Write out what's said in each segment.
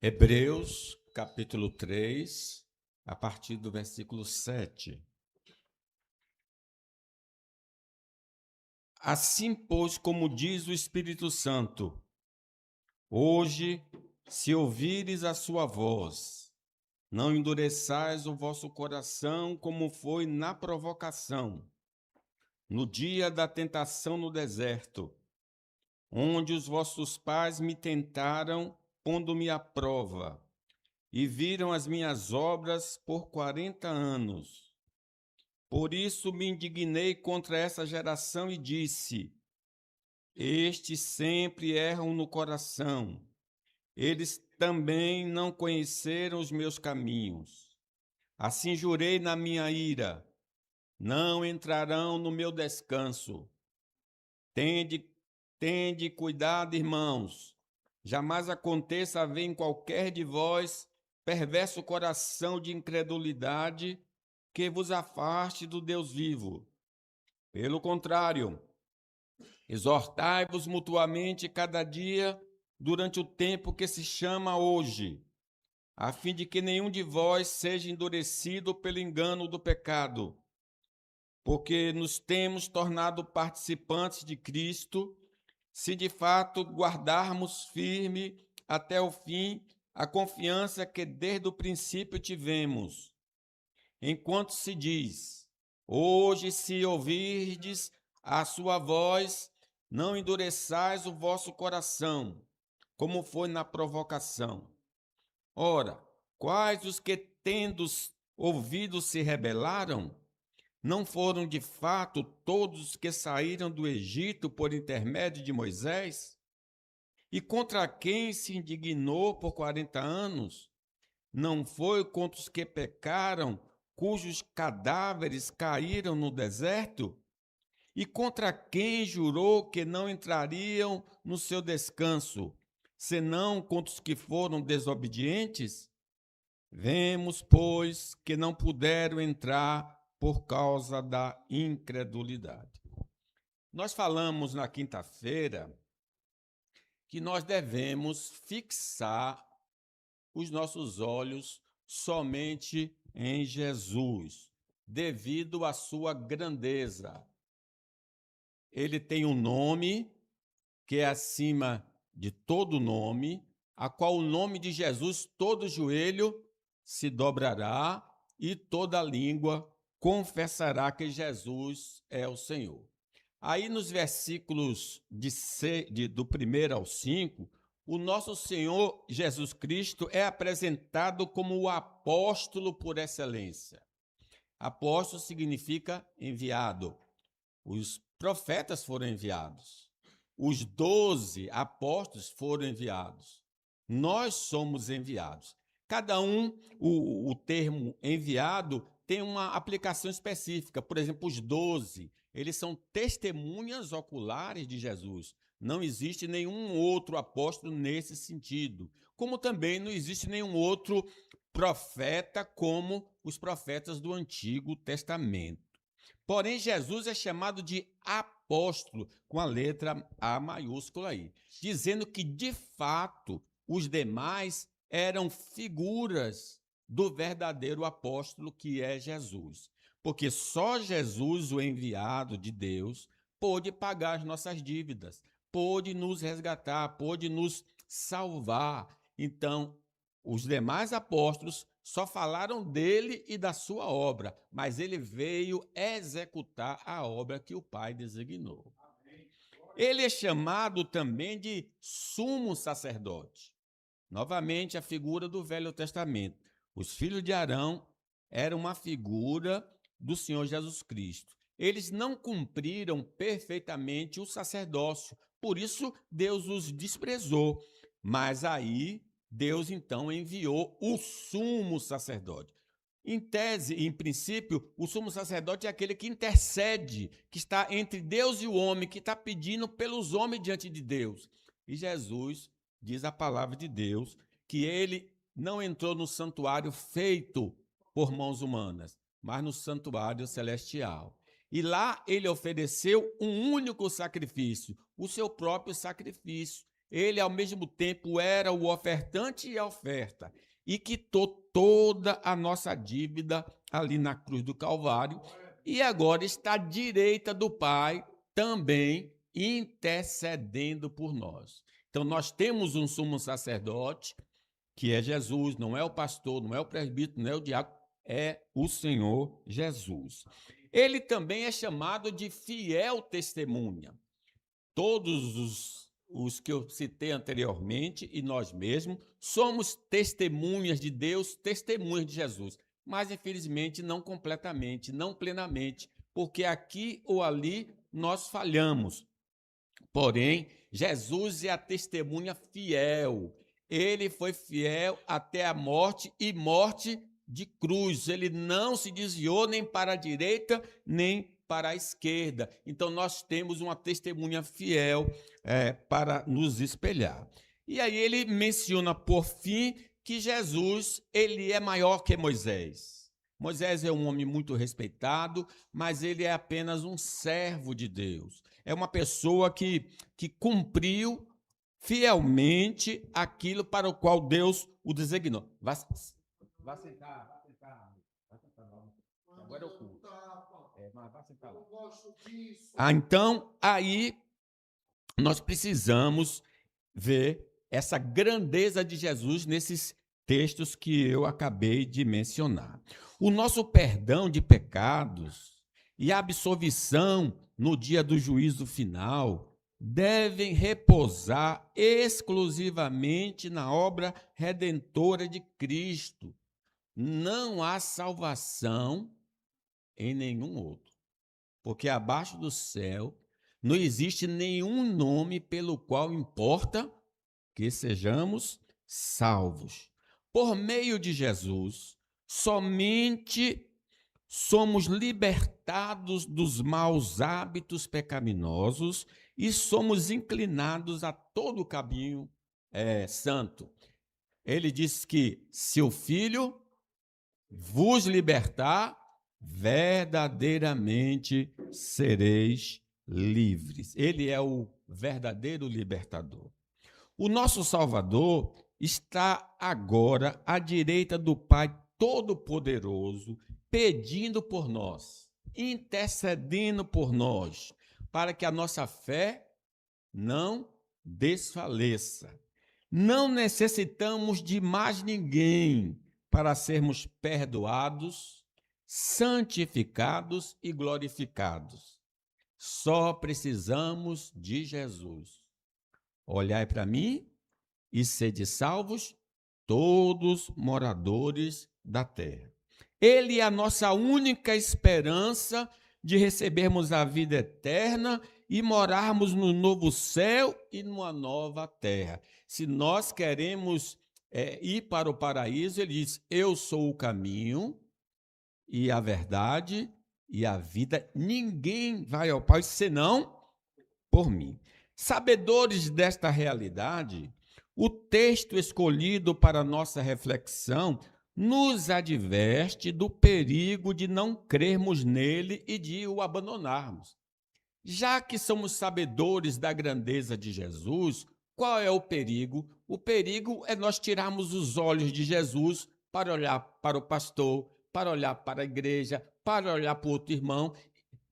Hebreus, capítulo 3, a partir do versículo 7. Assim, pois, como diz o Espírito Santo, hoje, se ouvires a sua voz, não endureçais o vosso coração como foi na provocação, no dia da tentação no deserto, onde os vossos pais me tentaram, pondo-me à prova, e viram as minhas obras por 40 anos. Por isso me indignei contra essa geração e disse: estes sempre erram no coração. Eles também não conheceram os meus caminhos. Assim jurei na minha ira: não entrarão no meu descanso. Tende cuidado, irmãos. Jamais aconteça haver em qualquer de vós perverso coração de incredulidade que vos afaste do Deus vivo. Pelo contrário, exortai-vos mutuamente cada dia durante o tempo que se chama hoje, a fim de que nenhum de vós seja endurecido pelo engano do pecado, porque nos temos tornado participantes de Cristo, se de fato guardarmos firme até o fim a confiança que desde o princípio tivemos. Enquanto se diz: hoje, se ouvirdes a sua voz, não endureçais o vosso coração, como foi na provocação. Ora, quais os que, tendo ouvido, se rebelaram? Não foram de fato todos os que saíram do Egito por intermédio de Moisés? E contra quem se indignou por 40 anos? Não foi contra os que pecaram, cujos cadáveres caíram no deserto? E contra quem jurou que não entrariam no seu descanso, senão contra os que foram desobedientes? Vemos, pois, que não puderam entrar por causa da incredulidade. Nós falamos na quinta-feira que nós devemos fixar os nossos olhos somente em Jesus, devido à sua grandeza. Ele tem um nome que é acima de todo nome, a qual o nome de Jesus todo joelho se dobrará e toda língua confessará que Jesus é o Senhor. Aí nos versículos do 1 ao 5, o nosso Senhor Jesus Cristo é apresentado como o apóstolo por excelência. Apóstolo significa enviado. Os profetas foram enviados. Os 12 apóstolos foram enviados. Nós somos enviados. Cada um, o termo enviado tem uma aplicação específica. Por exemplo, os 12, eles são testemunhas oculares de Jesus. Não existe nenhum outro apóstolo nesse sentido. Como também não existe nenhum outro profeta como os profetas do Antigo Testamento. Porém, Jesus é chamado de apóstolo, com a letra A maiúscula aí, dizendo que, de fato, os demais eram figuras do verdadeiro apóstolo que é Jesus. Porque só Jesus, o enviado de Deus, pôde pagar as nossas dívidas, pôde nos resgatar, pôde nos salvar. Então, os demais apóstolos só falaram dele e da sua obra, mas ele veio executar a obra que o Pai designou. Ele é chamado também de sumo sacerdote. Novamente, a figura do Velho Testamento. Os filhos de Arão eram uma figura do Senhor Jesus Cristo. Eles não cumpriram perfeitamente o sacerdócio, por isso Deus os desprezou. Mas aí Deus então enviou o sumo sacerdote. Em tese, em princípio, o sumo sacerdote é aquele que intercede, que está entre Deus e o homem, que está pedindo pelos homens diante de Deus. E Jesus, diz a palavra de Deus, que ele não entrou no santuário feito por mãos humanas, mas no santuário celestial. E lá ele ofereceu um único sacrifício, o seu próprio sacrifício. Ele, ao mesmo tempo, era o ofertante e a oferta, e quitou toda a nossa dívida ali na cruz do Calvário, e agora está à direita do Pai, também intercedendo por nós. Então, nós temos um sumo sacerdote, que é Jesus, não é o pastor, não é o presbítero, não é o diácono, é o Senhor Jesus. Ele também é chamado de fiel testemunha. Todos os que eu citei anteriormente e nós mesmos somos testemunhas de Deus, testemunhas de Jesus, mas infelizmente não completamente, não plenamente, porque aqui ou ali nós falhamos. Porém, Jesus é a testemunha fiel. Ele foi fiel até a morte e morte de cruz. Ele não se desviou nem para a direita, nem para a esquerda. Então, nós temos uma testemunha fiel para nos espelhar. E aí ele menciona, por fim, que Jesus ele é maior que Moisés. Moisés é um homem muito respeitado, mas ele é apenas um servo de Deus. É uma pessoa que cumpriu fielmente aquilo para o qual Deus o designou. Vá sentar. Agora eu culto. Mas vá sentar lá. Então, aí nós precisamos ver essa grandeza de Jesus nesses textos que eu acabei de mencionar. O nosso perdão de pecados e a absolvição no dia do juízo final devem repousar exclusivamente na obra redentora de Cristo. Não há salvação em nenhum outro, porque abaixo do céu não existe nenhum nome pelo qual importa que sejamos salvos. Por meio de Jesus, somente somos libertados dos maus hábitos pecaminosos e somos inclinados a todo o caminho santo. Ele diz que se o Filho vos libertar, verdadeiramente sereis livres. Ele é o verdadeiro libertador. O nosso Salvador está agora à direita do Pai Todo-Poderoso, pedindo por nós, intercedendo por nós, para que a nossa fé não desfaleça. Não necessitamos de mais ninguém para sermos perdoados, santificados e glorificados. Só precisamos de Jesus. Olhai para mim e sede salvos, todos moradores da terra. Ele é a nossa única esperança de recebermos a vida eterna e morarmos no novo céu e numa nova terra. Se nós queremos ir para o paraíso, ele diz: eu sou o caminho e a verdade e a vida. Ninguém vai ao Pai senão por mim. Sabedores desta realidade, o texto escolhido para nossa reflexão nos adverte do perigo de não crermos nele e de o abandonarmos. Já que somos sabedores da grandeza de Jesus, qual é o perigo? O perigo é nós tirarmos os olhos de Jesus para olhar para o pastor, para olhar para a igreja, para olhar para o outro irmão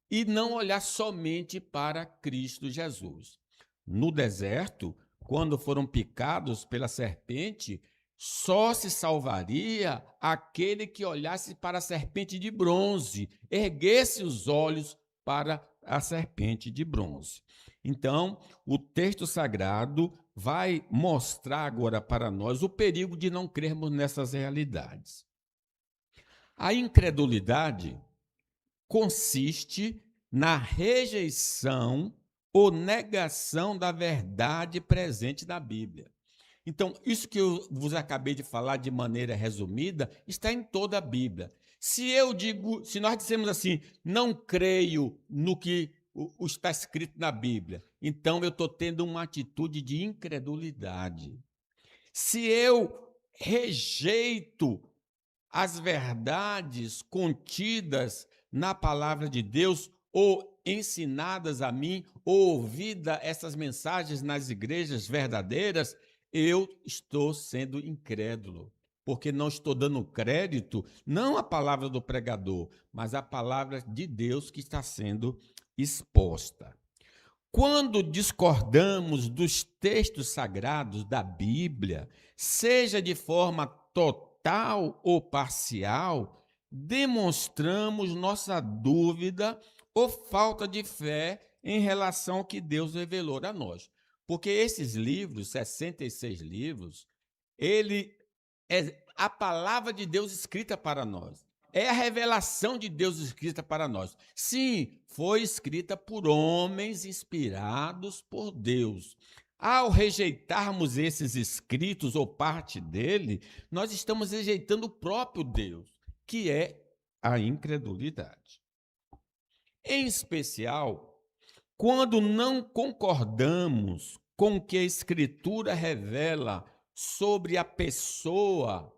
e não olhar somente para Cristo Jesus. No deserto, quando foram picados pela serpente, só se salvaria aquele que olhasse para a serpente de bronze, erguesse os olhos para a serpente de bronze. Então, o texto sagrado vai mostrar agora para nós o perigo de não crermos nessas realidades. A incredulidade consiste na rejeição ou negação da verdade presente na Bíblia. Então, isso que eu vos acabei de falar de maneira resumida, está em toda a Bíblia. Se nós dissemos assim, não creio no que está escrito na Bíblia, então eu estou tendo uma atitude de incredulidade. Se eu rejeito as verdades contidas na palavra de Deus, ou ensinadas a mim, ouvidas essas mensagens nas igrejas verdadeiras, eu estou sendo incrédulo, porque não estou dando crédito, não à palavra do pregador, mas à palavra de Deus que está sendo exposta. Quando discordamos dos textos sagrados da Bíblia, seja de forma total ou parcial, demonstramos nossa dúvida ou falta de fé em relação ao que Deus revelou a nós. Porque esses livros, 66 livros, ele é a palavra de Deus escrita para nós. É a revelação de Deus escrita para nós. Sim, foi escrita por homens inspirados por Deus. Ao rejeitarmos esses escritos ou parte dele, nós estamos rejeitando o próprio Deus, que é a incredulidade. Em especial, quando não concordamos com o que a Escritura revela sobre a pessoa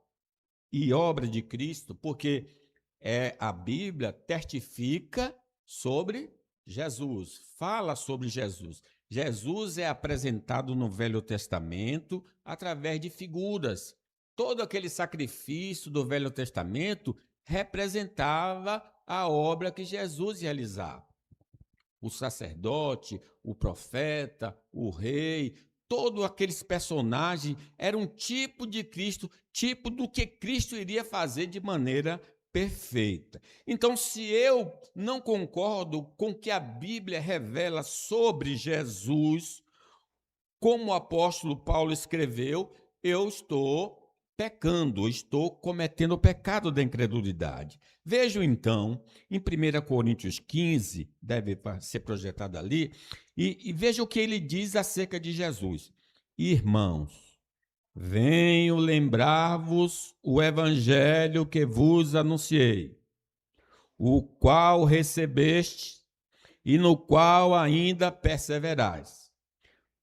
e obra de Cristo, porque a Bíblia testifica sobre Jesus, fala sobre Jesus. Jesus é apresentado no Velho Testamento através de figuras. Todo aquele sacrifício do Velho Testamento representava a obra que Jesus realizava. O sacerdote, o profeta, o rei, todos aqueles personagens eram um tipo de Cristo, tipo do que Cristo iria fazer de maneira perfeita. Então, se eu não concordo com o que a Bíblia revela sobre Jesus, como o apóstolo Paulo escreveu, eu estou pecando, estou cometendo o pecado da incredulidade. Vejam então, em 1 Coríntios 15, deve ser projetado ali, e veja o que ele diz acerca de Jesus. Irmãos, venho lembrar-vos o evangelho que vos anunciei, o qual recebeste e no qual ainda perseverais.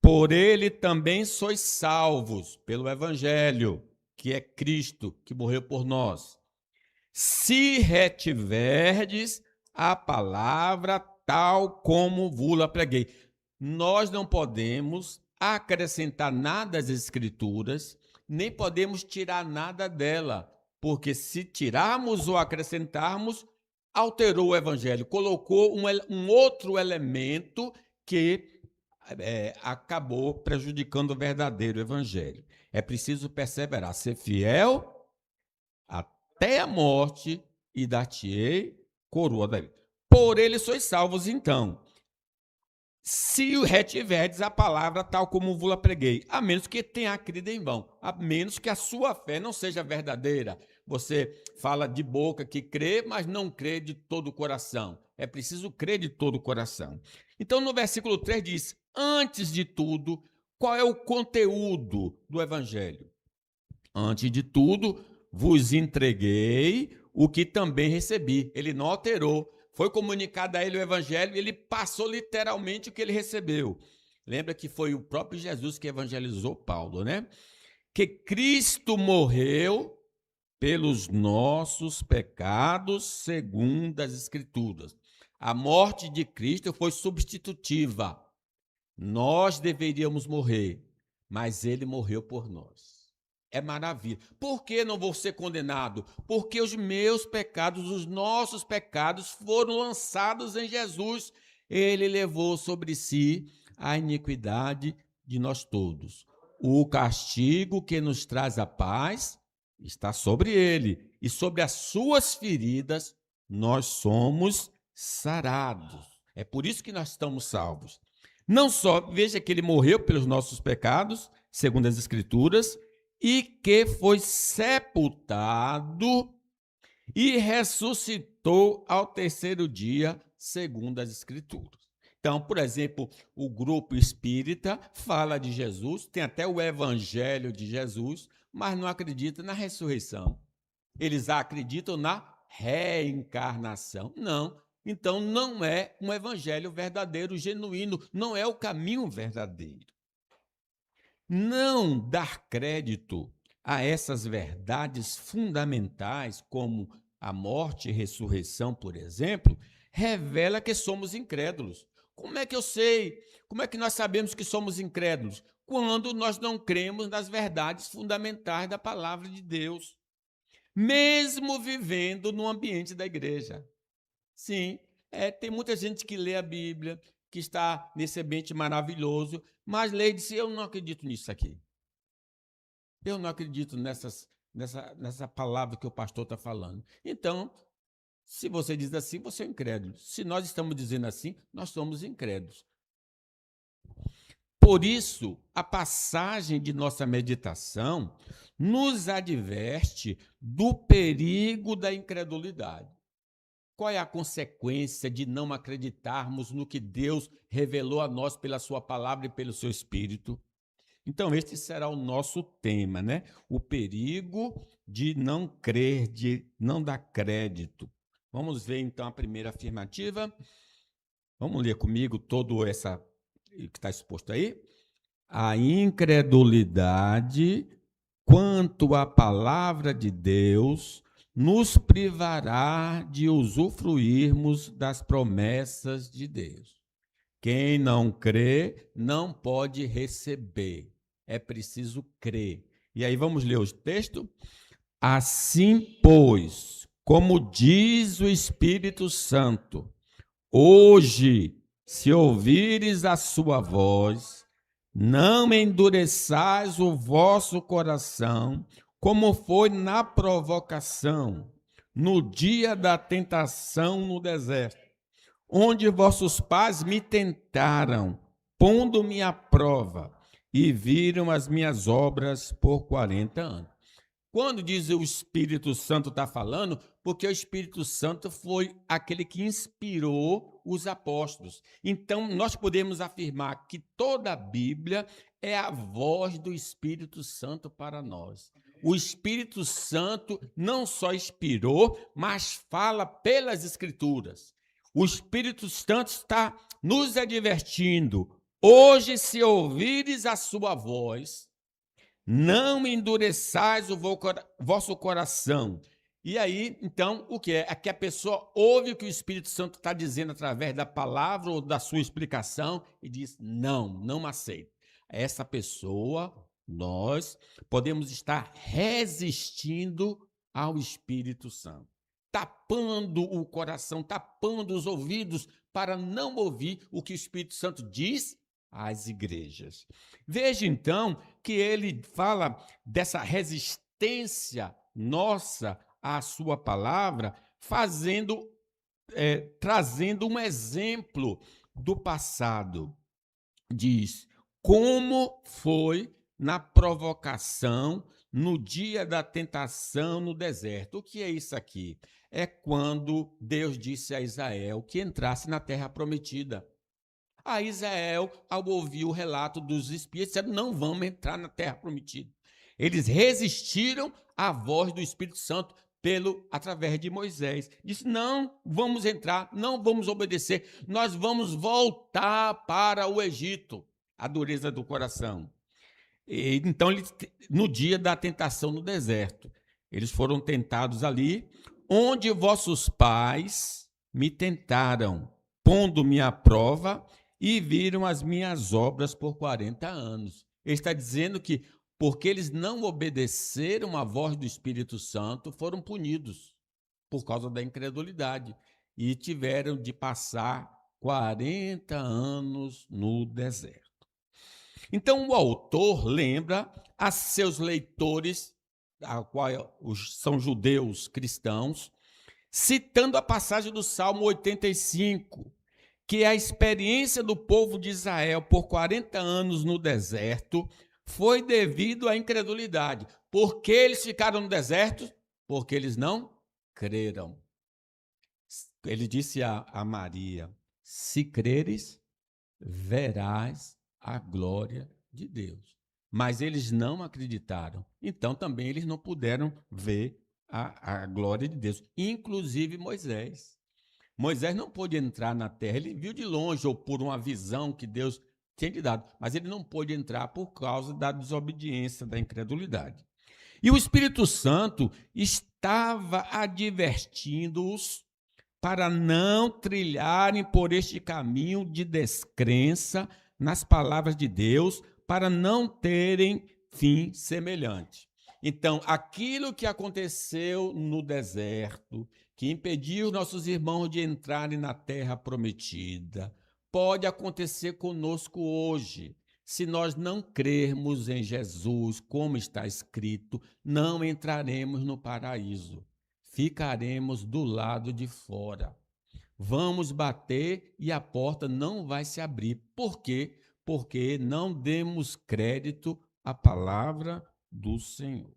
Por ele também sois salvos, pelo evangelho, que é Cristo, que morreu por nós. Se retiverdes a palavra tal como vos-la preguei. Nós não podemos acrescentar nada às Escrituras, nem podemos tirar nada dela, porque se tirarmos ou acrescentarmos, alterou o Evangelho, colocou um outro elemento que acabou prejudicando o verdadeiro Evangelho. É preciso perseverar, ser fiel até a morte e dar-te-ei coroa da vida. Por ele sois salvos, então, se o retiverdes a palavra tal como vos-la preguei, a menos que tenha crido em vão, a menos que a sua fé não seja verdadeira. Você fala de boca que crê, mas não crê de todo o coração. É preciso crer de todo o coração. Então, no versículo 3 diz, antes de tudo, qual é o conteúdo do evangelho? Antes de tudo, vos entreguei o que também recebi. Ele não alterou. Foi comunicado a ele o evangelho e ele passou literalmente o que ele recebeu. Lembra que foi o próprio Jesus que evangelizou Paulo, né? Que Cristo morreu pelos nossos pecados, segundo as Escrituras. A morte de Cristo foi substitutiva. Nós deveríamos morrer, mas ele morreu por nós. É maravilha. Por que não vou ser condenado? Porque os meus pecados, os nossos pecados foram lançados em Jesus. Ele levou sobre si a iniquidade de nós todos. O castigo que nos traz a paz está sobre ele. E sobre as suas feridas nós somos sarados. É por isso que nós estamos salvos. Não só, veja que ele morreu pelos nossos pecados, segundo as Escrituras, e que foi sepultado e ressuscitou ao terceiro dia, segundo as Escrituras. Então, por exemplo, o grupo espírita fala de Jesus, tem até o evangelho de Jesus, mas não acredita na ressurreição. Eles acreditam na reencarnação. Não. Então, não é um evangelho verdadeiro, genuíno, não é o caminho verdadeiro. Não dar crédito a essas verdades fundamentais, como a morte e ressurreição, por exemplo, revela que somos incrédulos. Como é que eu sei? Como é que nós sabemos que somos incrédulos? Quando nós não cremos nas verdades fundamentais da palavra de Deus, mesmo vivendo no ambiente da igreja. Sim, tem muita gente que lê a Bíblia, que está nesse ambiente maravilhoso, mas lê e diz: eu não acredito nisso aqui. Eu não acredito nessa palavra que o pastor está falando. Então, se você diz assim, você é incrédulo. Se nós estamos dizendo assim, nós somos incrédulos. Por isso, a passagem de nossa meditação nos adverte do perigo da incredulidade. Qual é a consequência de não acreditarmos no que Deus revelou a nós pela sua palavra e pelo seu Espírito? Então, este será o nosso tema, né? O perigo de não crer, de não dar crédito. Vamos ver, então, a primeira afirmativa. Vamos ler comigo todo essa que está exposto aí? A incredulidade quanto à palavra de Deus nos privará de usufruirmos das promessas de Deus. Quem não crê não pode receber. É preciso crer. E aí vamos ler o texto? Assim, pois, como diz o Espírito Santo, hoje, se ouvires a sua voz, não endureçais o vosso coração, como foi na provocação, no dia da tentação no deserto, onde vossos pais me tentaram, pondo-me à prova, e viram as minhas obras por 40 anos. Quando diz o Espírito Santo está falando, porque o Espírito Santo foi aquele que inspirou os apóstolos. Então, nós podemos afirmar que toda a Bíblia é a voz do Espírito Santo para nós. O Espírito Santo não só inspirou, mas fala pelas Escrituras. O Espírito Santo está nos advertindo. Hoje, se ouvires a sua voz, não endureçais o vosso coração. E aí, então, o que é? É que a pessoa ouve o que o Espírito Santo está dizendo através da palavra ou da sua explicação e diz: não aceito. Essa pessoa, nós podemos estar resistindo ao Espírito Santo, tapando o coração, tapando os ouvidos para não ouvir o que o Espírito Santo diz às igrejas. Veja, então, que ele fala dessa resistência nossa à sua palavra, trazendo um exemplo do passado. Diz, como foi na provocação, no dia da tentação no deserto. O que é isso aqui? É quando Deus disse a Israel que entrasse na terra prometida. A Israel, ao ouvir o relato dos espias, disseram: não vamos entrar na terra prometida. Eles resistiram à voz do Espírito Santo através de Moisés. Disse: não vamos entrar, não vamos obedecer, nós vamos voltar para o Egito. A dureza do coração. Então, no dia da tentação no deserto, eles foram tentados ali, onde vossos pais me tentaram, pondo-me à prova, e viram as minhas obras por 40 anos. Ele está dizendo que, porque eles não obedeceram à voz do Espírito Santo, foram punidos por causa da incredulidade e tiveram de passar 40 anos no deserto. Então, o autor lembra a seus leitores, a qual são judeus cristãos, citando a passagem do Salmo 85, que a experiência do povo de Israel por 40 anos no deserto foi devido à incredulidade. Por que eles ficaram no deserto? Porque eles não creram. Ele disse a Maria: se creres, verás a glória de Deus. Mas eles não acreditaram. Então também eles não puderam ver a glória de Deus. Inclusive Moisés. Moisés não pôde entrar na terra, ele viu de longe ou por uma visão que Deus tinha lhe dado, mas ele não pôde entrar por causa da desobediência, da incredulidade. E o Espírito Santo estava advertindo-os para não trilharem por este caminho de descrença nas palavras de Deus, para não terem fim semelhante. Então, aquilo que aconteceu no deserto, que impediu nossos irmãos de entrarem na terra prometida, pode acontecer conosco hoje. Se nós não crermos em Jesus, como está escrito, não entraremos no paraíso. Ficaremos do lado de fora. Vamos bater e a porta não vai se abrir. Por quê? Porque não demos crédito à palavra do Senhor.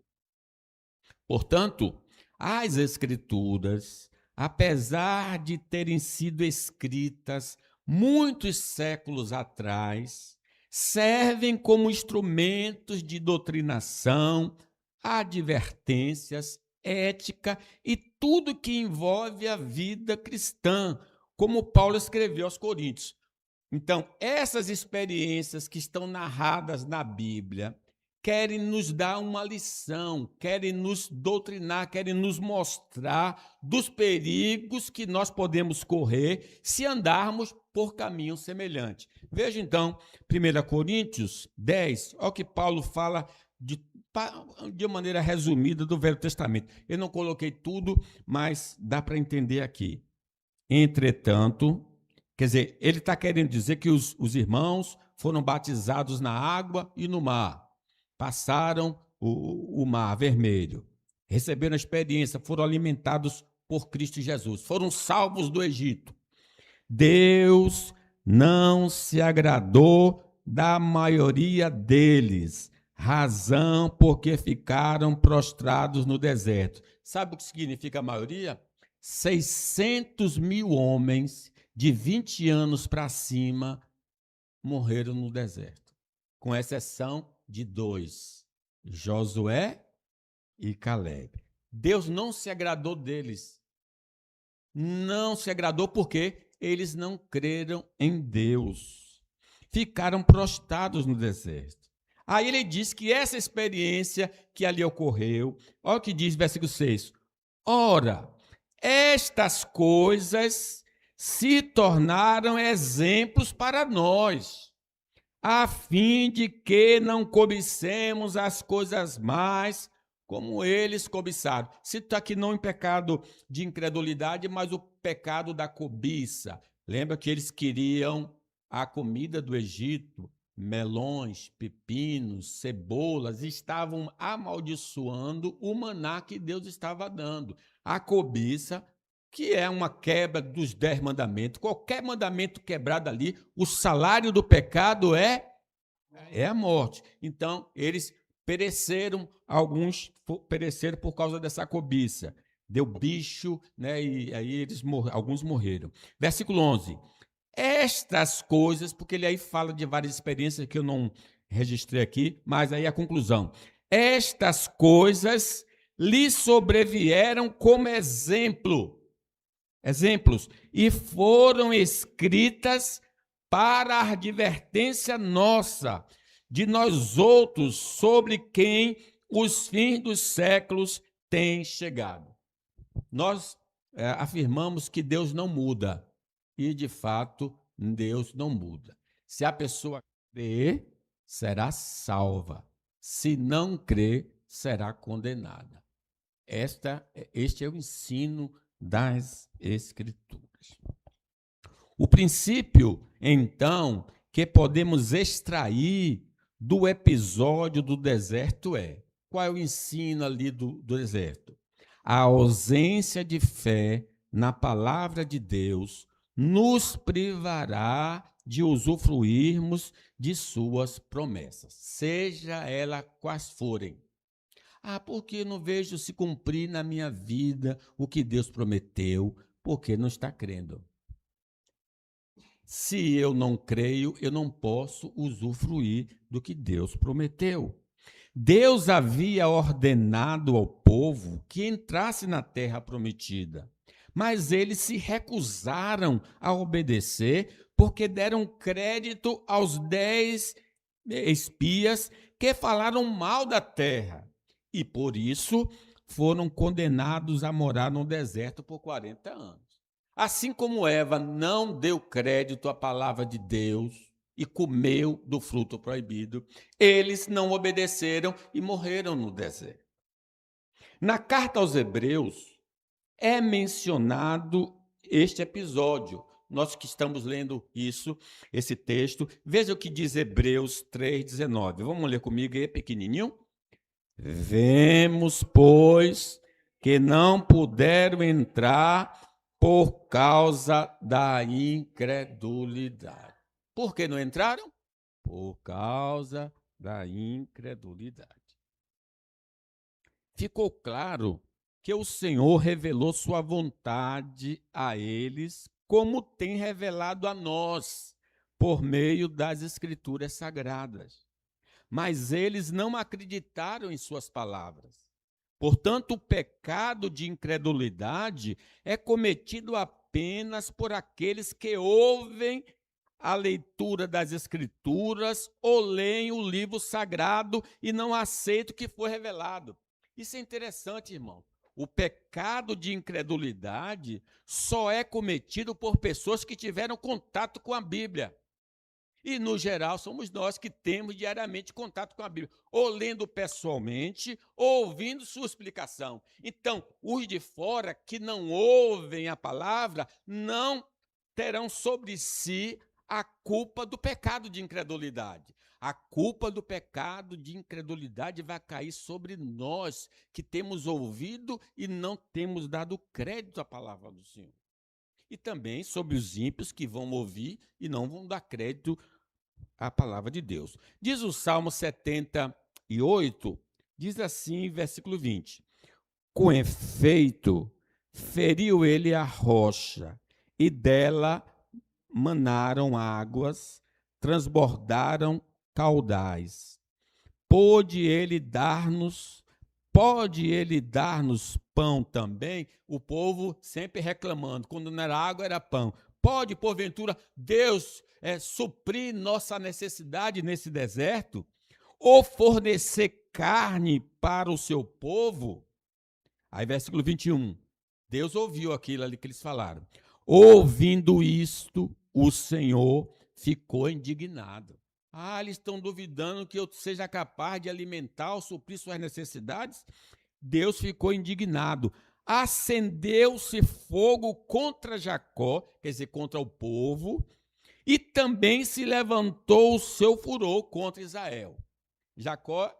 Portanto, as Escrituras, apesar de terem sido escritas muitos séculos atrás, servem como instrumentos de doutrinação, advertências, ética e tudo que envolve a vida cristã, como Paulo escreveu aos Coríntios. Então, essas experiências que estão narradas na Bíblia querem nos dar uma lição, querem nos doutrinar, querem nos mostrar dos perigos que nós podemos correr se andarmos por caminho semelhante. Veja então, 1 Coríntios 10, olha o que Paulo fala de maneira resumida do Velho Testamento. Eu não coloquei tudo, mas dá para entender aqui. Entretanto, quer dizer, ele está querendo dizer que os irmãos foram batizados na água e no mar. Passaram o mar vermelho, receberam a experiência, foram alimentados por Cristo Jesus, foram salvos do Egito. Deus não se agradou da maioria deles, razão porque ficaram prostrados no deserto. Sabe o que significa a maioria? 600 mil homens de 20 anos para cima morreram no deserto, com exceção de 2, Josué e Caleb. Deus não se agradou deles. Não se agradou porque eles não creram em Deus. Ficaram prostrados no deserto. Aí ele diz que essa experiência que ali ocorreu, olha o que diz versículo 6. Ora, estas coisas se tornaram exemplos para nós, a fim de que não cobicemos as coisas mais como eles cobiçaram. Cito aqui não em pecado de incredulidade, mas o pecado da cobiça. Lembra que eles queriam a comida do Egito, melões, pepinos, cebolas, e estavam amaldiçoando o maná que Deus estava dando. A cobiça, que é uma quebra dos 10 mandamentos. Qualquer mandamento quebrado ali, o salário do pecado é a morte. Então, eles pereceram, alguns pereceram por causa dessa cobiça. Deu bicho, né? E aí alguns morreram. Versículo 11. Estas coisas, porque ele aí fala de várias experiências que eu não registrei aqui, mas aí a conclusão. Estas coisas lhe sobrevieram como exemplos, e foram escritas para a advertência nossa, de nós outros, sobre quem os fins dos séculos têm chegado. Nós afirmamos que Deus não muda, e de fato Deus não muda. Se a pessoa crer, será salva. Se não crer, será condenada. Este é o ensino das Escrituras. O princípio, então, que podemos extrair do episódio do deserto qual é o ensino ali do deserto? A ausência de fé na palavra de Deus nos privará de usufruirmos de suas promessas, seja elas quais forem. Porque não vejo se cumprir na minha vida o que Deus prometeu, porque não está crendo. Se eu não creio, eu não posso usufruir do que Deus prometeu. Deus havia ordenado ao povo que entrasse na terra prometida, mas eles se recusaram a obedecer porque deram crédito aos 10 espias que falaram mal da terra e, por isso, foram condenados a morar no deserto por 40 anos. Assim como Eva não deu crédito à palavra de Deus e comeu do fruto proibido, eles não obedeceram e morreram no deserto. Na carta aos Hebreus é mencionado este episódio. Nós que estamos lendo esse texto, veja o que diz Hebreus 3,19. Vamos ler comigo aí, pequenininho? Vemos, pois, que não puderam entrar por causa da incredulidade. Por que não entraram? Por causa da incredulidade. Ficou claro que o Senhor revelou sua vontade a eles, como tem revelado a nós, por meio das Escrituras Sagradas. Mas eles não acreditaram em suas palavras. Portanto, o pecado de incredulidade é cometido apenas por aqueles que ouvem a leitura das Escrituras ou leem o livro sagrado e não aceitam o que foi revelado. Isso é interessante, irmão. O pecado de incredulidade só é cometido por pessoas que tiveram contato com a Bíblia. E, no geral, somos nós que temos diariamente contato com a Bíblia, ou lendo pessoalmente, ou ouvindo sua explicação. Então, os de fora que não ouvem a palavra, não terão sobre si a culpa do pecado de incredulidade. A culpa do pecado de incredulidade vai cair sobre nós, que temos ouvido e não temos dado crédito à palavra do Senhor. E também sobre os ímpios que vão ouvir e não vão dar crédito à palavra de Deus. Diz o Salmo 78, diz assim, versículo 20: com efeito, feriu ele a rocha, e dela manaram águas, transbordaram caudais. Pode ele dar-nos pão também? O povo sempre reclamando, quando não era água, era pão. Pode, porventura, Deus suprir nossa necessidade nesse deserto? Ou fornecer carne para o seu povo? Aí, versículo 21. Deus ouviu aquilo ali que eles falaram. Ouvindo isto, o Senhor ficou indignado. Eles estão duvidando que eu seja capaz de alimentar ou suprir suas necessidades? Deus ficou indignado. Acendeu-se fogo contra Jacó, quer dizer, contra o povo, e também se levantou o seu furor contra Israel. Jacó,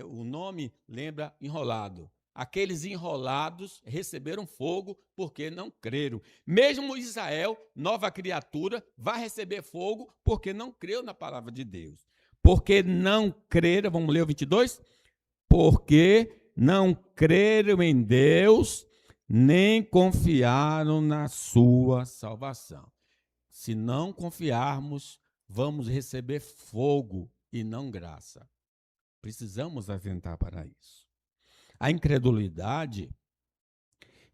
o nome lembra enrolado. Aqueles enrolados receberam fogo porque não creram. Mesmo Israel, nova criatura, vai receber fogo porque não creu na palavra de Deus. Porque não creram, vamos ler o 22? Porque não creram em Deus, nem confiaram na sua salvação. Se não confiarmos, vamos receber fogo e não graça. Precisamos atentar para isso. A incredulidade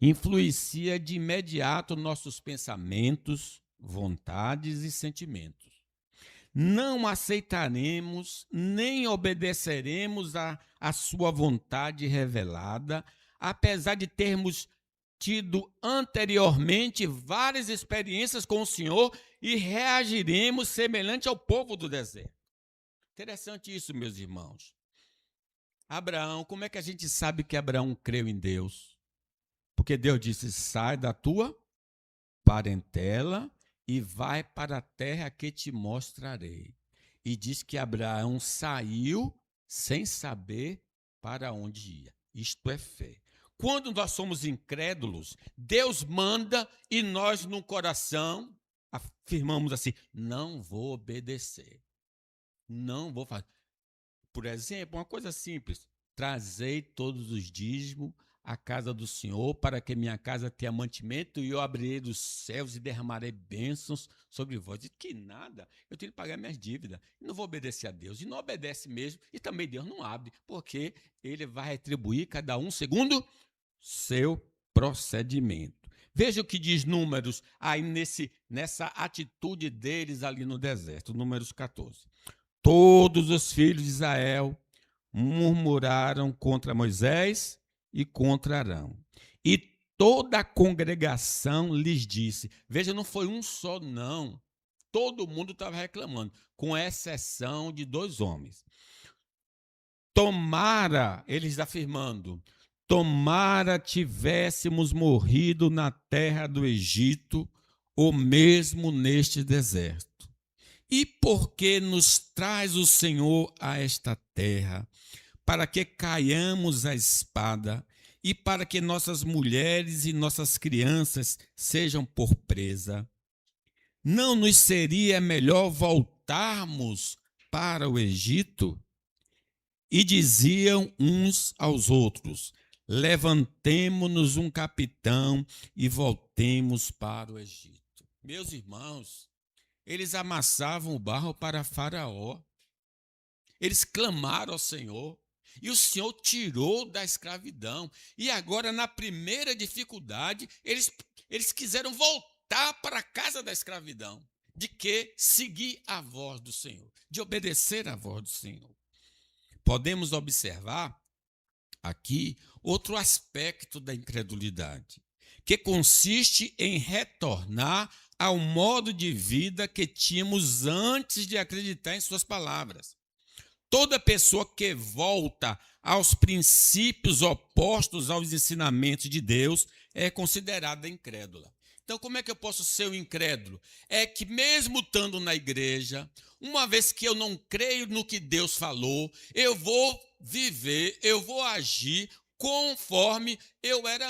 influencia de imediato nossos pensamentos, vontades e sentimentos. Não aceitaremos nem obedeceremos à sua vontade revelada, apesar de termos tido anteriormente várias experiências com o Senhor e reagiremos semelhante ao povo do deserto. Interessante isso, meus irmãos. Abraão, como é que a gente sabe que Abraão creu em Deus? Porque Deus disse, sai da tua parentela e vai para a terra que te mostrarei. E diz que Abraão saiu sem saber para onde ia. Isto é fé. Quando nós somos incrédulos, Deus manda e nós no coração afirmamos assim, não vou obedecer. Não vou fazer. Por exemplo, uma coisa simples, trazei todos os dízimos à casa do Senhor, para que minha casa tenha mantimento, e eu abrirei dos céus e derramarei bênçãos sobre vós. Diz que nada, eu tenho que pagar minhas dívidas, não vou obedecer a Deus, e não obedece mesmo, e também Deus não abre, porque Ele vai retribuir cada um segundo seu procedimento. Veja o que diz Números, aí nessa atitude deles ali no deserto, Números 14. Todos os filhos de Israel murmuraram contra Moisés e contra Arão. E toda a congregação lhes disse. Veja, não foi um só, não. Todo mundo estava reclamando, com exceção de 2 homens. Tomara, eles afirmando, tomara tivéssemos morrido na terra do Egito, ou mesmo neste deserto. E por que nos traz o Senhor a esta terra? Para que caiamos a espada e para que nossas mulheres e nossas crianças sejam por presa. Não nos seria melhor voltarmos para o Egito? E diziam uns aos outros: levantemo-nos um capitão e voltemos para o Egito. Meus irmãos, eles amassavam o barro para Faraó. Eles clamaram ao Senhor. E o Senhor tirou da escravidão. E agora, na primeira dificuldade, eles quiseram voltar para a casa da escravidão. De que seguir a voz do Senhor, de obedecer à voz do Senhor. Podemos observar aqui outro aspecto da incredulidade, que consiste em retornar ao modo de vida que tínhamos antes de acreditar em suas palavras. Toda pessoa que volta aos princípios opostos aos ensinamentos de Deus é considerada incrédula. Então, como é que eu posso ser um incrédulo? É que mesmo estando na igreja, uma vez que eu não creio no que Deus falou, eu vou viver, eu vou agir conforme eu era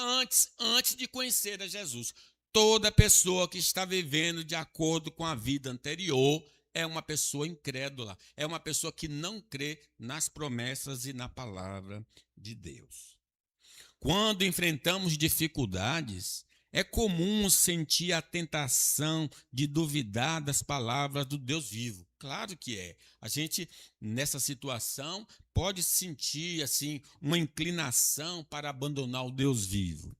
antes de conhecer a Jesus. Toda pessoa que está vivendo de acordo com a vida anterior é uma pessoa incrédula, é uma pessoa que não crê nas promessas e na palavra de Deus. Quando enfrentamos dificuldades, é comum sentir a tentação de duvidar das palavras do Deus vivo. Claro que é. A gente, nessa situação, pode sentir assim uma inclinação para abandonar o Deus vivo.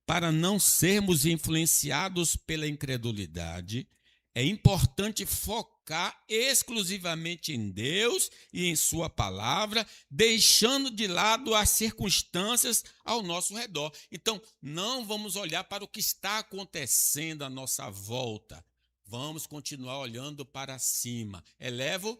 Para não sermos influenciados pela incredulidade, é importante focar exclusivamente em Deus e em sua palavra, deixando de lado as circunstâncias ao nosso redor. Então, não vamos olhar para o que está acontecendo à nossa volta. Vamos continuar olhando para cima. Elevo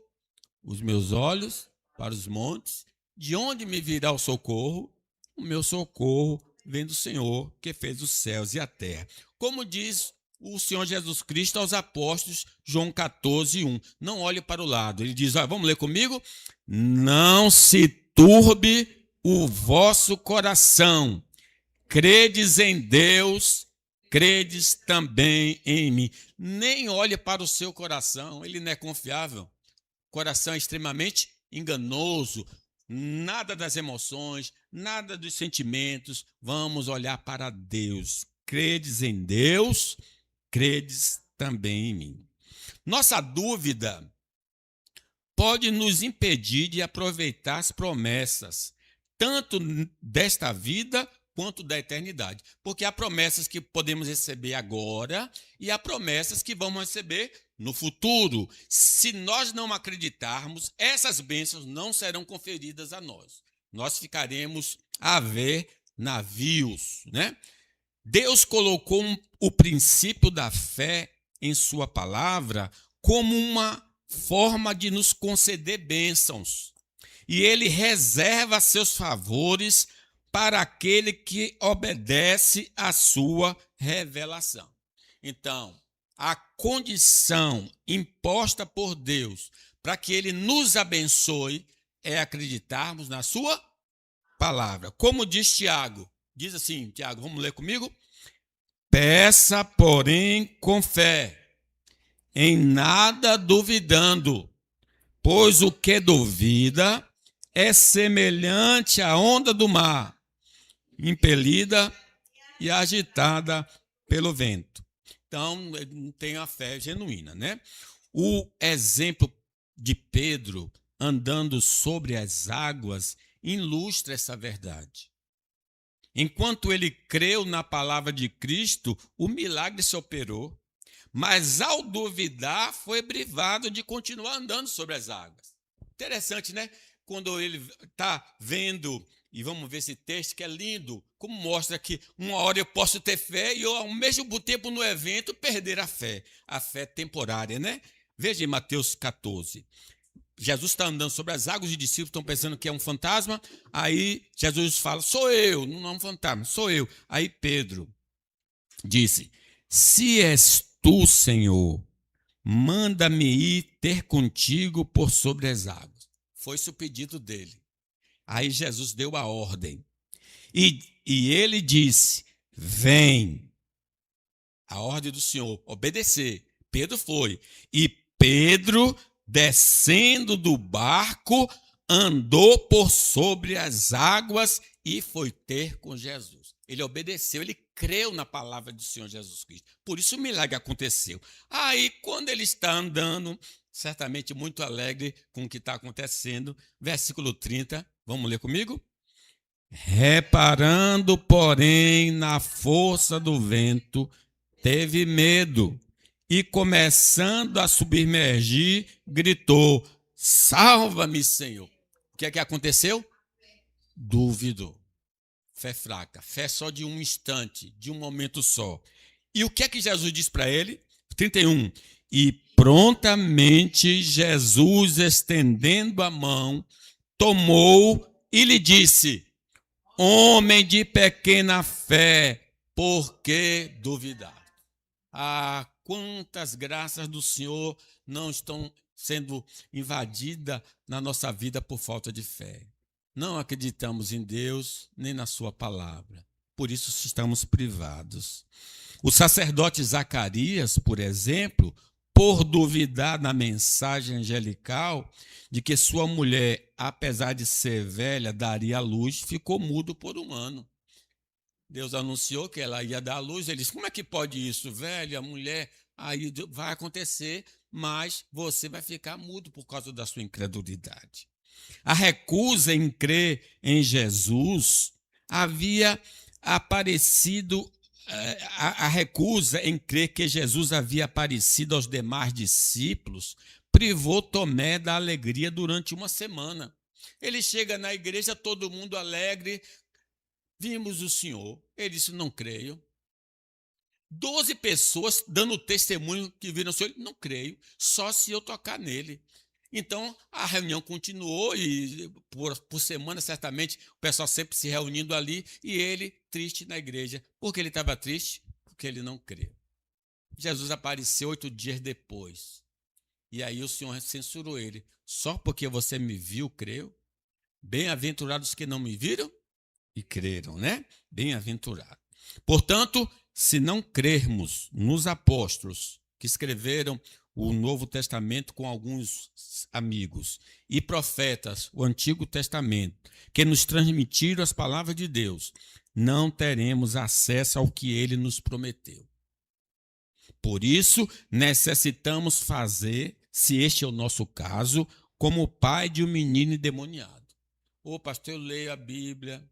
os meus olhos para os montes. De onde me virá o socorro? O meu socorro vem do Senhor, que fez os céus e a terra. Como diz o Senhor Jesus Cristo aos apóstolos, João 14:1. Não olhe para o lado. Ele diz, vamos ler comigo? Não se turbe o vosso coração. Credes em Deus, credes também em mim. Nem olhe para o seu coração, ele não é confiável. O coração é extremamente enganoso. Nada das emoções, nada dos sentimentos. Vamos olhar para Deus. Credes em Deus, credes também em mim. Nossa dúvida pode nos impedir de aproveitar as promessas, tanto desta vida quanto da eternidade. Porque há promessas que podemos receber agora e há promessas que vamos receber no futuro. Se nós não acreditarmos, essas bênçãos não serão conferidas a nós. Nós ficaremos a ver navios, né? Deus colocou o princípio da fé em sua palavra como uma forma de nos conceder bênçãos. E ele reserva seus favores para aquele que obedece à sua revelação. Então, a condição imposta por Deus para que ele nos abençoe é acreditarmos na sua palavra. Como diz Tiago, diz assim, Tiago, vamos ler comigo? Peça, porém, com fé, em nada duvidando, pois o que duvida é semelhante à onda do mar, impelida e agitada pelo vento. Então, não tem a fé genuína, né? O exemplo de Pedro andando sobre as águas ilustra essa verdade. Enquanto ele creu na palavra de Cristo, o milagre se operou, mas ao duvidar foi privado de continuar andando sobre as águas. Interessante, né? Quando ele está vendo E vamos ver esse texto que é lindo, como mostra que uma hora eu posso ter fé e eu, ao mesmo tempo, no evento, perder a fé temporária, né? Veja em Mateus 14. Jesus está andando sobre as águas, os discípulos estão pensando que é um fantasma, aí Jesus fala, sou eu, não é um fantasma, sou eu. Aí Pedro disse, se és tu, Senhor, manda-me ir ter contigo por sobre as águas. Foi-se o pedido dele. Aí Jesus deu a ordem. E ele disse, vem. A ordem do Senhor, obedecer. Pedro foi. E Pedro, descendo do barco, andou por sobre as águas e foi ter com Jesus. Ele obedeceu, ele creu na palavra do Senhor Jesus Cristo. Por isso o milagre aconteceu. Aí, quando ele está andando, certamente muito alegre com o que está acontecendo, versículo 30, vamos ler comigo? Reparando, porém, na força do vento, teve medo e, começando a submergir, gritou, salva-me, Senhor. O que é que aconteceu? Duvidou. Fé fraca, fé só de um instante, de um momento só. E o que é que Jesus diz para ele? 31. E prontamente Jesus, estendendo a mão, tomou e lhe disse, homem de pequena fé, por que duvidar? Ah, quantas graças do Senhor não estão sendo invadidas na nossa vida por falta de fé. Não acreditamos em Deus nem na sua palavra. Por isso estamos privados. O sacerdote Zacarias, por exemplo, por duvidar da mensagem angelical de que sua mulher, apesar de ser velha, daria à luz, ficou mudo por um ano. Deus anunciou que ela ia dar à luz, ele disse, como é que pode isso, velha, mulher? Aí vai acontecer, mas você vai ficar mudo por causa da sua incredulidade. A recusa em crer em Jesus havia aparecido, a recusa em crer que Jesus havia aparecido aos demais discípulos privou Tomé da alegria durante uma semana. Ele chega na igreja, todo mundo alegre, vimos o Senhor. Ele disse, não creio. 12 pessoas dando testemunho que viram o Senhor, não creio, só se eu tocar nele. Então, a reunião continuou e por semana, certamente, o pessoal sempre se reunindo ali e ele triste na igreja. Por que ele estava triste? Porque ele não creu. Jesus apareceu 8 dias depois. E aí o Senhor censurou ele. Só porque você me viu, creu? Bem-aventurados que não me viram e creram, né? Bem-aventurado. Portanto, se não crermos nos apóstolos que escreveram o Novo Testamento com alguns amigos e profetas, o Antigo Testamento, que nos transmitiram as palavras de Deus, não teremos acesso ao que ele nos prometeu. Por isso, necessitamos fazer, se este é o nosso caso, como o pai de um menino endemoniado. Ô, pastor, eu leio a Bíblia,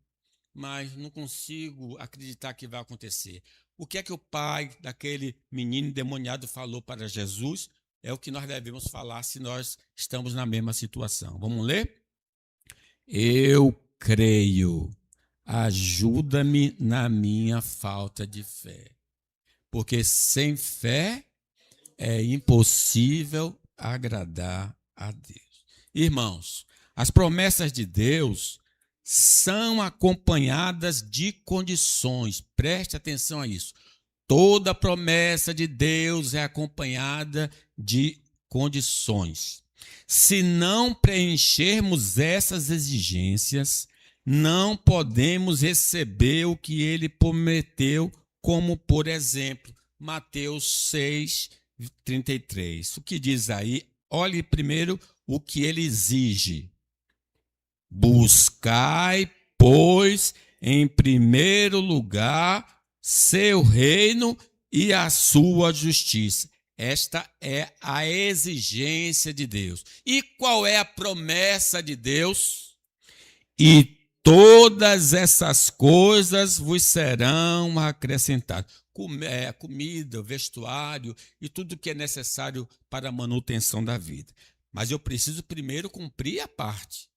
mas não consigo acreditar que vai acontecer. O que é que o pai daquele menino endemoniado falou para Jesus? É o que nós devemos falar se nós estamos na mesma situação. Vamos ler? Eu creio. Ajuda-me na minha falta de fé. Porque sem fé é impossível agradar a Deus. Irmãos, as promessas de Deus são acompanhadas de condições. Preste atenção a isso. Toda promessa de Deus é acompanhada de condições. Se não preenchermos essas exigências, não podemos receber o que ele prometeu, como, por exemplo, Mateus 6:33. O que diz aí? Olhe primeiro o que ele exige. Buscai, pois, em primeiro lugar, seu reino e a sua justiça. Esta é a exigência de Deus. E qual é a promessa de Deus? E todas essas coisas vos serão acrescentadas. Comida, vestuário e tudo que é necessário para a manutenção da vida. Mas eu preciso primeiro cumprir a parte.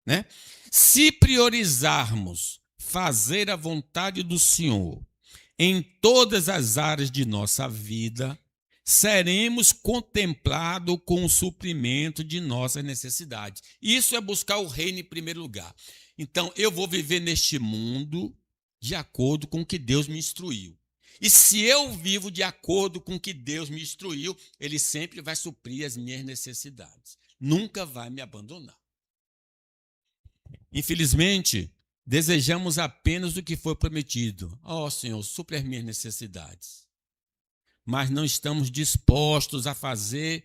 né? Se priorizarmos fazer a vontade do Senhor em todas as áreas de nossa vida, seremos contemplados com o suprimento de nossas necessidades. Isso é buscar o reino em primeiro lugar. Então, eu vou viver neste mundo de acordo com o que Deus me instruiu. E se eu vivo de acordo com o que Deus me instruiu, Ele sempre vai suprir as minhas necessidades. Nunca vai me abandonar. Infelizmente, desejamos apenas o que foi prometido. Ó Senhor, supre as minhas necessidades. Mas não estamos dispostos a fazer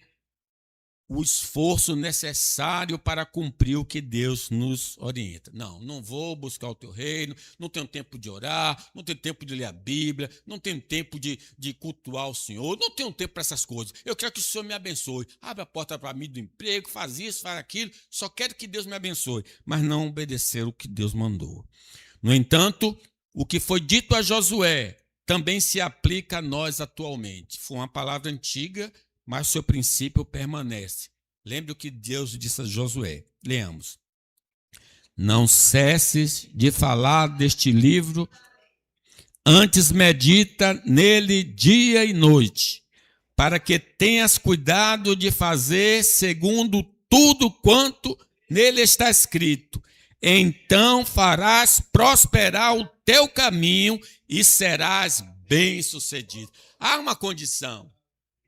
o esforço necessário para cumprir o que Deus nos orienta. Não vou buscar o teu reino, não tenho tempo de orar, não tenho tempo de ler a Bíblia, não tenho tempo de cultuar o Senhor, não tenho tempo para essas coisas. Eu quero que o Senhor me abençoe. Abre a porta para mim do emprego, faz isso, faz aquilo, só quero que Deus me abençoe, mas não obedecer o que Deus mandou. No entanto, o que foi dito a Josué também se aplica a nós atualmente. Foi uma palavra antiga, mas o seu princípio permanece. Lembre o que Deus disse a Josué. Leamos. Não cesses de falar deste livro, antes medita nele dia e noite, para que tenhas cuidado de fazer segundo tudo quanto nele está escrito. Então farás prosperar o teu caminho e serás bem-sucedido. Há uma condição.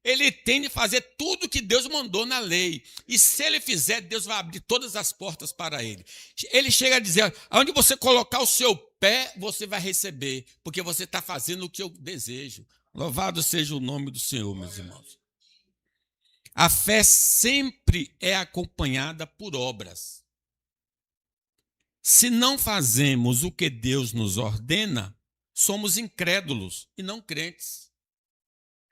Ele tem de fazer tudo que Deus mandou na lei. E se ele fizer, Deus vai abrir todas as portas para ele. Ele chega a dizer, aonde você colocar o seu pé, você vai receber, porque você está fazendo o que eu desejo. Louvado seja o nome do Senhor, meus irmãos. A fé sempre é acompanhada por obras. Se não fazemos o que Deus nos ordena, somos incrédulos e não crentes.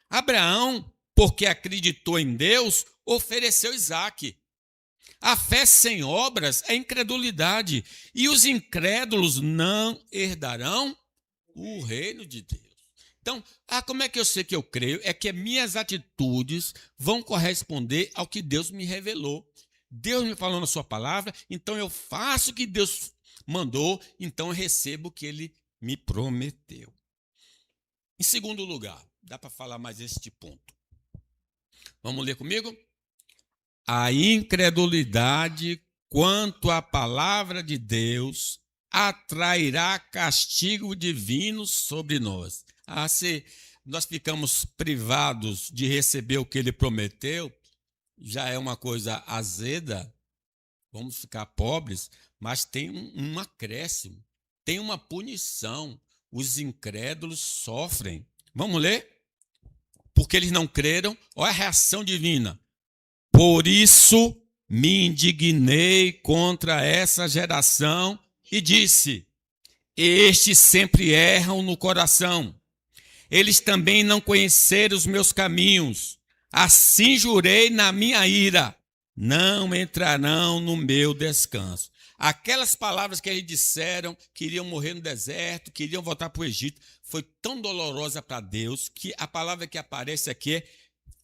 Abraão, porque acreditou em Deus, ofereceu Isaque. A fé sem obras é incredulidade, e os incrédulos não herdarão o reino de Deus. Então, como é que eu sei que eu creio? É que minhas atitudes vão corresponder ao que Deus me revelou. Deus me falou na sua palavra, então eu faço o que Deus mandou, então eu recebo o que Ele me prometeu. Em segundo lugar, dá para falar mais este ponto. Vamos ler comigo? A incredulidade quanto à palavra de Deus atrairá castigo divino sobre nós. Se nós ficamos privados de receber o que Ele prometeu, já é uma coisa azeda, vamos ficar pobres, mas tem um acréscimo, tem uma punição. Os incrédulos sofrem. Vamos ler? Porque eles não creram. Olha a reação divina. Por isso me indignei contra essa geração e disse, estes sempre erram no coração. Eles também não conheceram os meus caminhos. Assim jurei na minha ira, não entrarão no meu descanso. Aquelas palavras que eles disseram que iriam morrer no deserto, que iriam voltar para o Egito, foi tão dolorosa para Deus que a palavra que aparece aqui é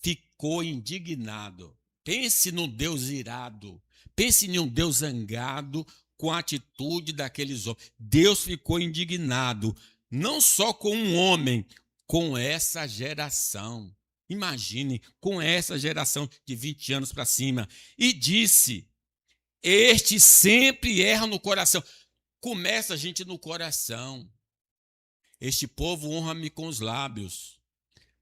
ficou indignado. Pense num Deus irado, pense em um Deus zangado com a atitude daqueles homens. Deus ficou indignado, não só com um homem, com essa geração. Imagine, com essa geração de 20 anos para cima. E disse, este sempre erra no coração. Começa a gente no coração. Este povo honra-me com os lábios,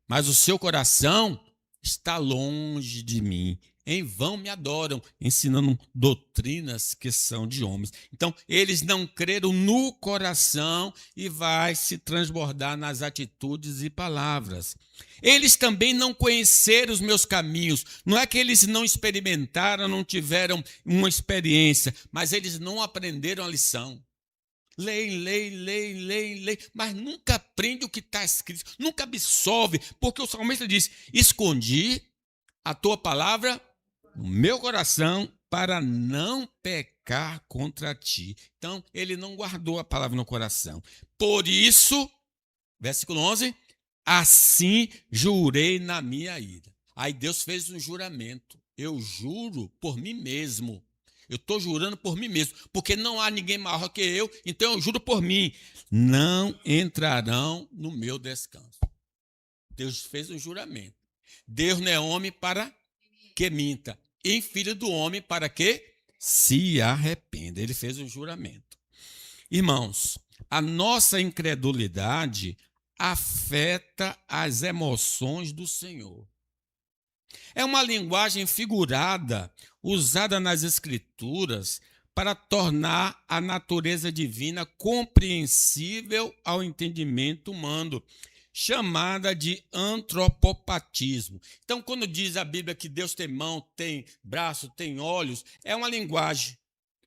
mas o seu coração está longe de mim. Em vão me adoram, ensinando doutrinas que são de homens. Então, eles não creram no coração e vai se transbordar nas atitudes e palavras. Eles também não conheceram os meus caminhos. Não é que eles não experimentaram, não tiveram uma experiência, mas eles não aprenderam a lição. Leem, mas nunca aprende o que está escrito, nunca absolve, porque o salmista diz, escondi a tua palavra no meu coração para não pecar contra ti. Então, ele não guardou a palavra no coração. Por isso, versículo 11, assim jurei na minha ira. Aí Deus fez um juramento. Eu juro por mim mesmo. Eu estou jurando por mim mesmo, porque não há ninguém maior que eu, então eu juro por mim. Não entrarão no meu descanso. Deus fez um juramento. Deus não é homem para que minta, e filho do homem para que se arrependa. Ele fez um juramento. Irmãos, a nossa incredulidade afeta as emoções do Senhor. É uma linguagem figurada usada nas Escrituras para tornar a natureza divina compreensível ao entendimento humano, chamada de antropopatismo. Então, quando diz a Bíblia que Deus tem mão, tem braço, tem olhos, é uma linguagem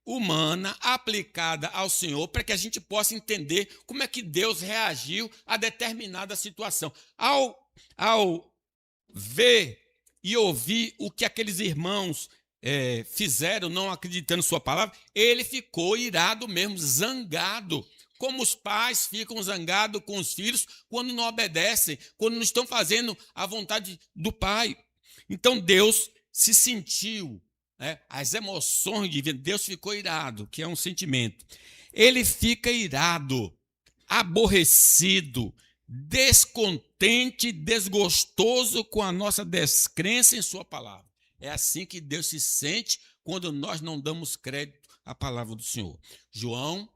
humana aplicada ao Senhor para que a gente possa entender como é que Deus reagiu a determinada situação. Ao ver e ouvir o que aqueles irmãos fizeram, não acreditando em sua palavra, ele ficou irado mesmo, zangado. Como os pais ficam zangados com os filhos quando não obedecem, quando não estão fazendo a vontade do pai. Então Deus se sentiu, as emoções de vida, Deus ficou irado, que é um sentimento. Ele fica irado, aborrecido, descontente, desgostoso com a nossa descrença em sua palavra. É assim que Deus se sente quando nós não damos crédito à palavra do Senhor. João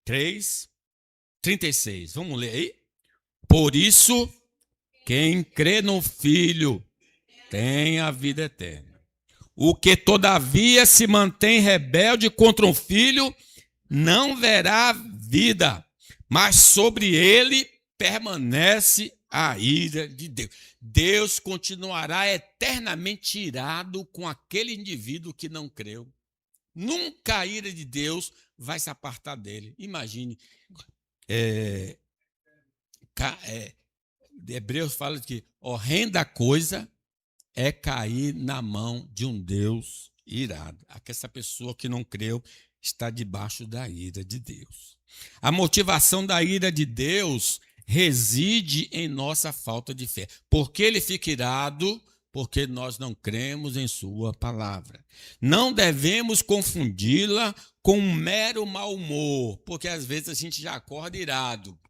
3:36. Vamos ler aí? Por isso, quem crê no Filho tem a vida eterna. O que, todavia, se mantém rebelde contra o Filho, não verá vida, mas sobre ele permanece a ira de Deus. Deus continuará eternamente irado com aquele indivíduo que não creu. Nunca a ira de Deus vai se apartar dele. Imagine. Hebreus fala que horrenda coisa é cair na mão de um Deus irado. Essa pessoa que não creu está debaixo da ira de Deus. A motivação da ira de Deus reside em nossa falta de fé. Por que ele fica irado? Porque nós não cremos em sua palavra. Não devemos confundi-la com um mero mau humor, porque às vezes a gente já acorda irado.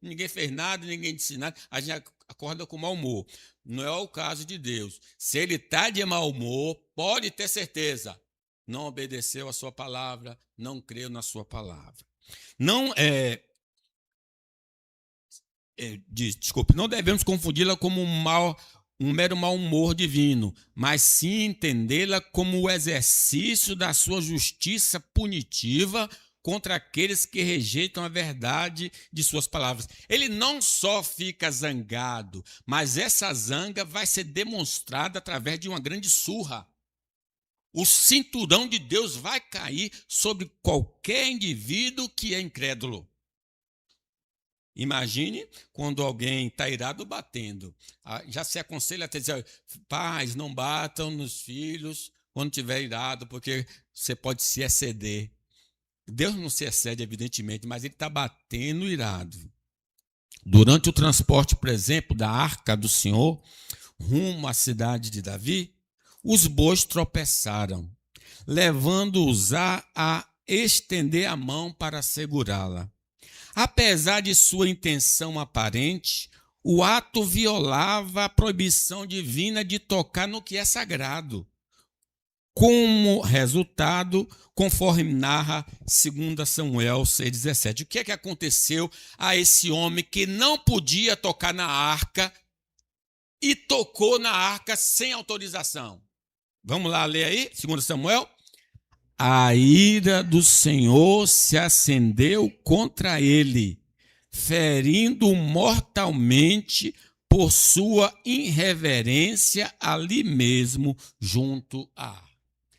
Ninguém fez nada, ninguém disse nada, a gente acorda com mau humor. Não é o caso de Deus. Se ele está de mau humor, pode ter certeza, não obedeceu a sua palavra, não creu na sua palavra. Não devemos confundi-la como um mero mau humor divino, mas sim entendê-la como o exercício da sua justiça punitiva contra aqueles que rejeitam a verdade de suas palavras. Ele não só fica zangado, mas essa zanga vai ser demonstrada através de uma grande surra. O cinturão de Deus vai cair sobre qualquer indivíduo que é incrédulo. Imagine quando alguém está irado batendo. Já se aconselha até dizer, pais, não batam nos filhos quando estiver irado, porque você pode se exceder. Deus não se excede, evidentemente, mas ele está batendo irado. Durante o transporte, por exemplo, da arca do Senhor, rumo à cidade de Davi, os bois tropeçaram, levando-os a estender a mão para segurá-la. Apesar de sua intenção aparente, o ato violava a proibição divina de tocar no que é sagrado. Como resultado, conforme narra 2 Samuel 6,17. O que é que aconteceu a esse homem que não podia tocar na arca e tocou na arca sem autorização? Vamos lá ler aí, 2 Samuel. A ira do Senhor se acendeu contra ele, ferindo-o mortalmente por sua irreverência ali mesmo junto à arca.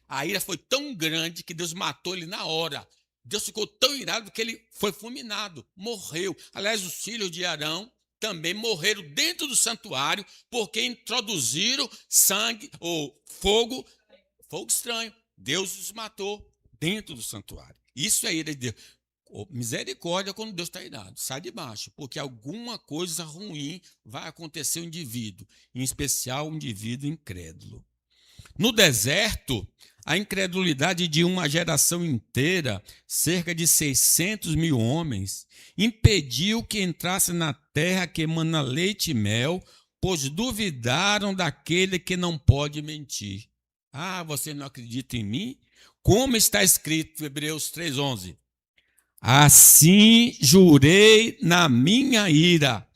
A ira foi tão grande que Deus matou ele na hora. Deus ficou tão irado que ele foi fulminado, morreu. Aliás, os filhos de Arão também morreram dentro do santuário porque introduziram sangue ou fogo estranho. Deus os matou dentro do santuário. Isso é ira de Deus. Misericórdia quando Deus está irado. Sai de baixo, porque alguma coisa ruim vai acontecer ao indivíduo, em especial o indivíduo incrédulo. No deserto, a incredulidade de uma geração inteira, cerca de 600 mil homens, impediu que entrasse na terra que emana leite e mel, pois duvidaram daquele que não pode mentir. Ah, você não acredita em mim? Como está escrito em Hebreus 3:11? Assim jurei na minha ira,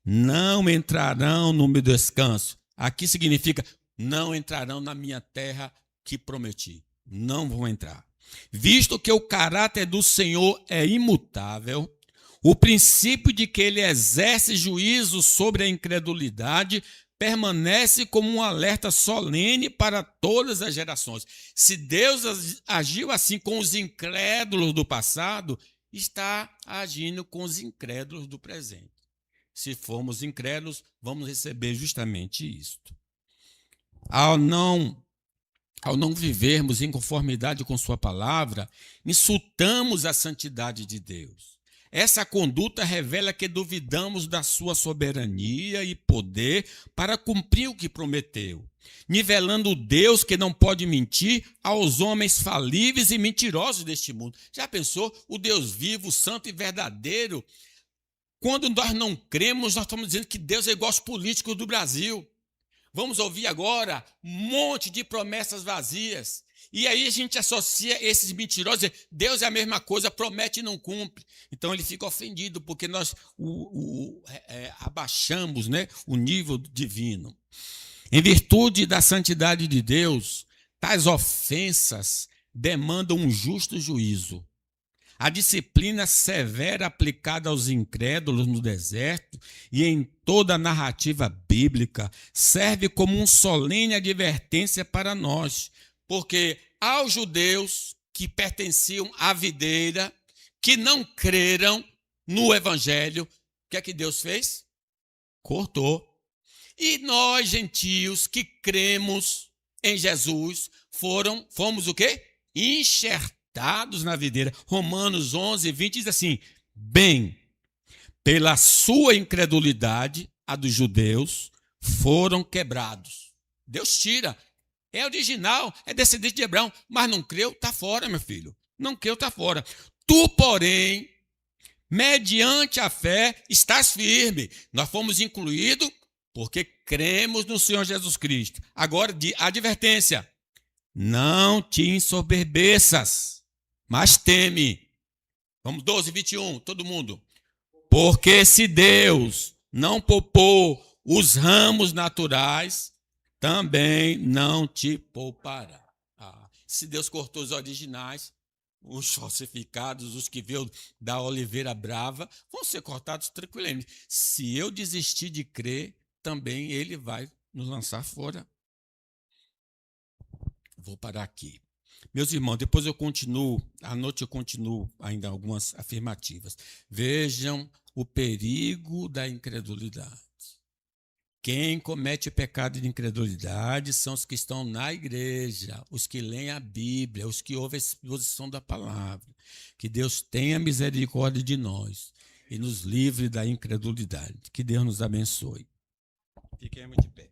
não entrarão no meu descanso. Aqui significa, não entrarão na minha terra que prometi. Não vão entrar. Visto que o caráter do Senhor é imutável, o princípio de que ele exerce juízo sobre a incredulidade permanece como um alerta solene para todas as gerações. Se Deus agiu assim com os incrédulos do passado, está agindo com os incrédulos do presente. Se formos incrédulos, vamos receber justamente isto. Ao não vivermos em conformidade com sua palavra, insultamos a santidade de Deus. Essa conduta revela que duvidamos da sua soberania e poder para cumprir o que prometeu, nivelando o Deus que não pode mentir aos homens falíveis e mentirosos deste mundo. Já pensou? O Deus vivo, santo e verdadeiro. Quando nós não cremos, nós estamos dizendo que Deus é igual aos políticos do Brasil. Vamos ouvir agora um monte de promessas vazias. E aí a gente associa esses mentirosos, Deus é a mesma coisa, promete e não cumpre. Então ele fica ofendido porque nós abaixamos, né, o nível divino. Em virtude da santidade de Deus, tais ofensas demandam um justo juízo. A disciplina severa aplicada aos incrédulos no deserto e em toda a narrativa bíblica serve como uma solene advertência para nós, porque aos judeus que pertenciam à videira, que não creram no evangelho, o que é que Deus fez? Cortou. E nós, gentios, que cremos em Jesus, fomos o quê? Enxertados na videira. Romanos 11:20 diz assim: bem, pela sua incredulidade, a dos judeus, foram quebrados. Deus tira. É original, é descendente de Abraão, mas não creu, está fora, meu filho. Não creu, está fora. Tu, porém, mediante a fé, estás firme. Nós fomos incluídos porque cremos no Senhor Jesus Cristo. Agora, de advertência: não te ensoberbeças, mas teme. Vamos, 12:21, todo mundo. Porque se Deus não poupou os ramos naturais, também não te poupará. Se Deus cortou os originais, os falsificados, os que veio da oliveira brava, vão ser cortados tranquilamente. Se eu desistir de crer, também ele vai nos lançar fora. Vou parar aqui. Meus irmãos, depois eu continuo, à noite eu continuo ainda algumas afirmativas. Vejam o perigo da incredulidade. Quem comete o pecado de incredulidade são os que estão na igreja, os que leem a Bíblia, os que ouvem a exposição da palavra. Que Deus tenha misericórdia de nós e nos livre da incredulidade. Que Deus nos abençoe. Fiquemos de pé.